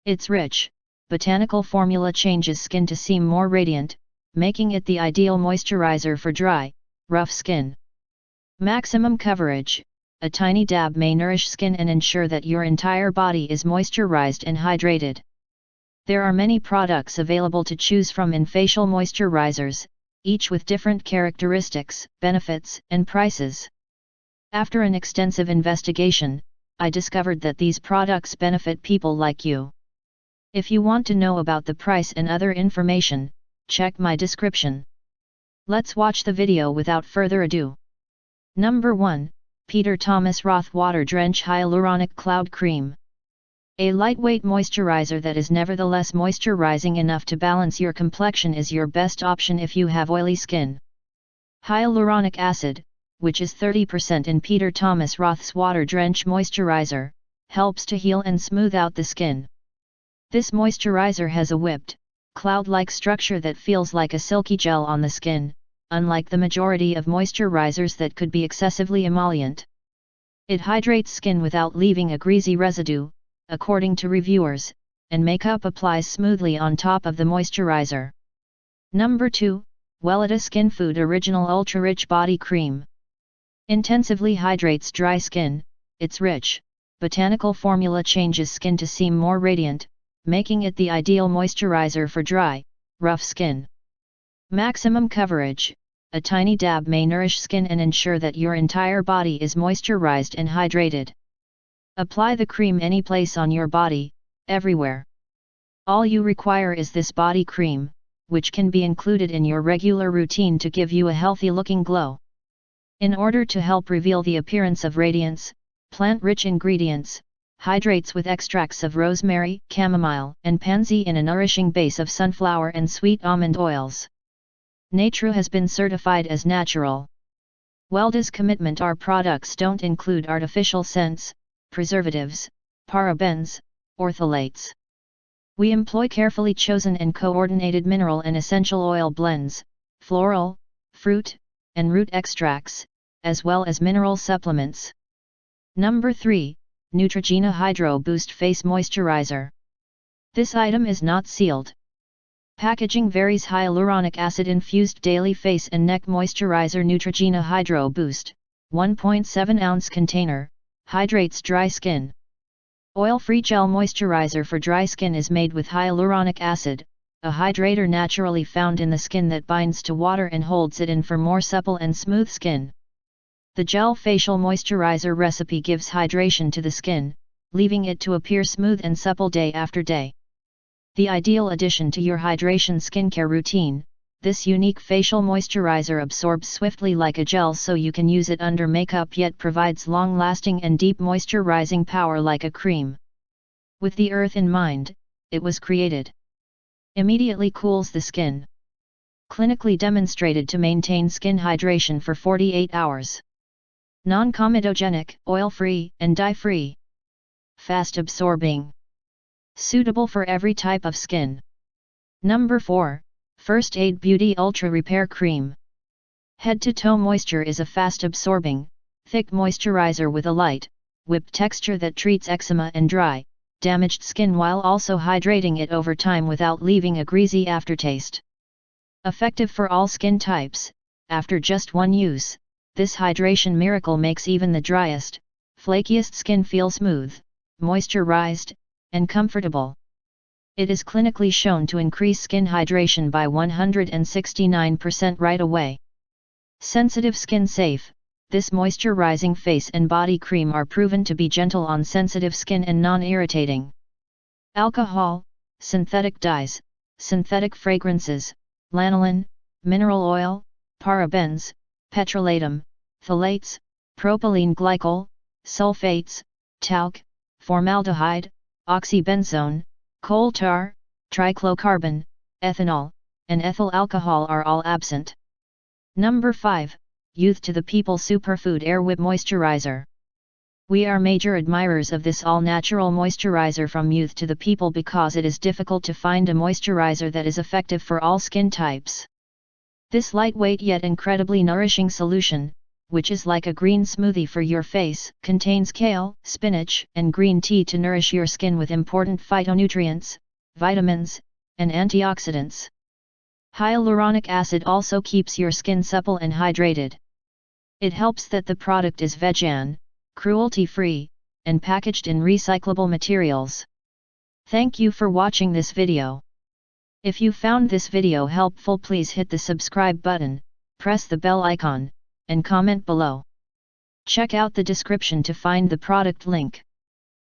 Its rich, botanical formula changes skin to seem more radiant, making it the ideal moisturizer for dry, rough skin. Maximum coverage. A tiny dab may nourish skin and ensure that your entire body is moisturized and hydrated. There are many products available to choose from in facial moisturizers, each with different characteristics, benefits, and prices. After an extensive investigation, I discovered that these products benefit people like you. If you want to know about the price and other information, check my description. Let's watch the video without further ado. Number 1. Peter Thomas Roth Water Drench Hyaluronic Cloud Cream. A lightweight moisturizer that is nevertheless moisturizing enough to balance your complexion is your best option if you have oily skin. Hyaluronic acid, which is 30% in Peter Thomas Roth's Water Drench Moisturizer, helps to heal and smooth out the skin. This moisturizer has a whipped, cloud-like structure that feels like a silky gel on the skin, unlike the majority of moisturizers that could be excessively emollient. It hydrates skin without leaving a greasy residue, according to reviewers, and makeup applies smoothly on top of the moisturizer. Number 2. Weleda Skin Food Original Ultra Rich Body Cream. Intensively hydrates dry skin. Its rich, botanical formula changes skin to seem more radiant, making it the ideal moisturizer for dry, rough skin. Maximum coverage. A tiny dab may nourish skin and ensure that your entire body is moisturized and hydrated. Apply the cream any place on your body, everywhere. All you require is this body cream, which can be included in your regular routine to give you a healthy-looking glow. In order to help reveal the appearance of radiance, plant-rich ingredients, hydrates with extracts of rosemary, chamomile, and pansy in a nourishing base of sunflower and sweet almond oils. Nature has been certified as natural. Weleda's commitment: our products don't include artificial scents, preservatives, parabens, or phthalates. We employ carefully chosen and coordinated mineral and essential oil blends, floral, fruit, and root extracts, as well as mineral supplements. Number 3. Neutrogena Hydro Boost Face Moisturizer. This item is not sealed. Packaging varies. Hyaluronic acid infused daily face and neck moisturizer. Neutrogena Hydro Boost, 1.7 ounce container, hydrates dry skin. Oil-free gel moisturizer for dry skin is made with hyaluronic acid, a hydrator naturally found in the skin that binds to water and holds it in for more supple and smooth skin. The gel facial moisturizer recipe gives hydration to the skin, leaving it to appear smooth and supple day after day. The ideal addition to your hydration skincare routine, this unique facial moisturizer absorbs swiftly like a gel so you can use it under makeup yet provides long-lasting and deep moisturizing power like a cream. With the earth in mind, it was created. Immediately cools the skin. Clinically demonstrated to maintain skin hydration for 48 hours. Non-comedogenic, oil-free, and dye-free. Fast absorbing. Suitable for every type of skin. Number 4. First Aid Beauty Ultra Repair Cream. Head-to-toe moisture is a fast-absorbing, thick moisturizer with a light, whipped texture that treats eczema and dry, damaged skin while also hydrating it over time without leaving a greasy aftertaste. Effective for all skin types, after just one use, this hydration miracle makes even the driest, flakiest skin feel smooth, moisturized, and comfortable. It is clinically shown to increase skin hydration by 169% right away. Sensitive skin safe, this moisturizing face and body cream are proven to be gentle on sensitive skin and non-irritating. Alcohol, synthetic dyes, synthetic fragrances, lanolin, mineral oil, parabens, petrolatum, phthalates, propylene glycol, sulfates, talc, formaldehyde, oxybenzone, coal tar, trichlocarbon, ethanol, and ethyl alcohol are all absent. Number 5. Youth to the People Superfood Air Whip Moisturizer. We are major admirers of this all-natural moisturizer from Youth to the People because it is difficult to find a moisturizer that is effective for all skin types. This lightweight yet incredibly nourishing solution, which is like a green smoothie for your face, contains kale, spinach, and green tea to nourish your skin with important phytonutrients, vitamins, and antioxidants. Hyaluronic acid also keeps your skin supple and hydrated. It helps that the product is vegan, cruelty-free, and packaged in recyclable materials. Thank you for watching this video. If you found this video helpful, please hit the subscribe button, press the bell icon, and comment below. Check out the description to find the product link.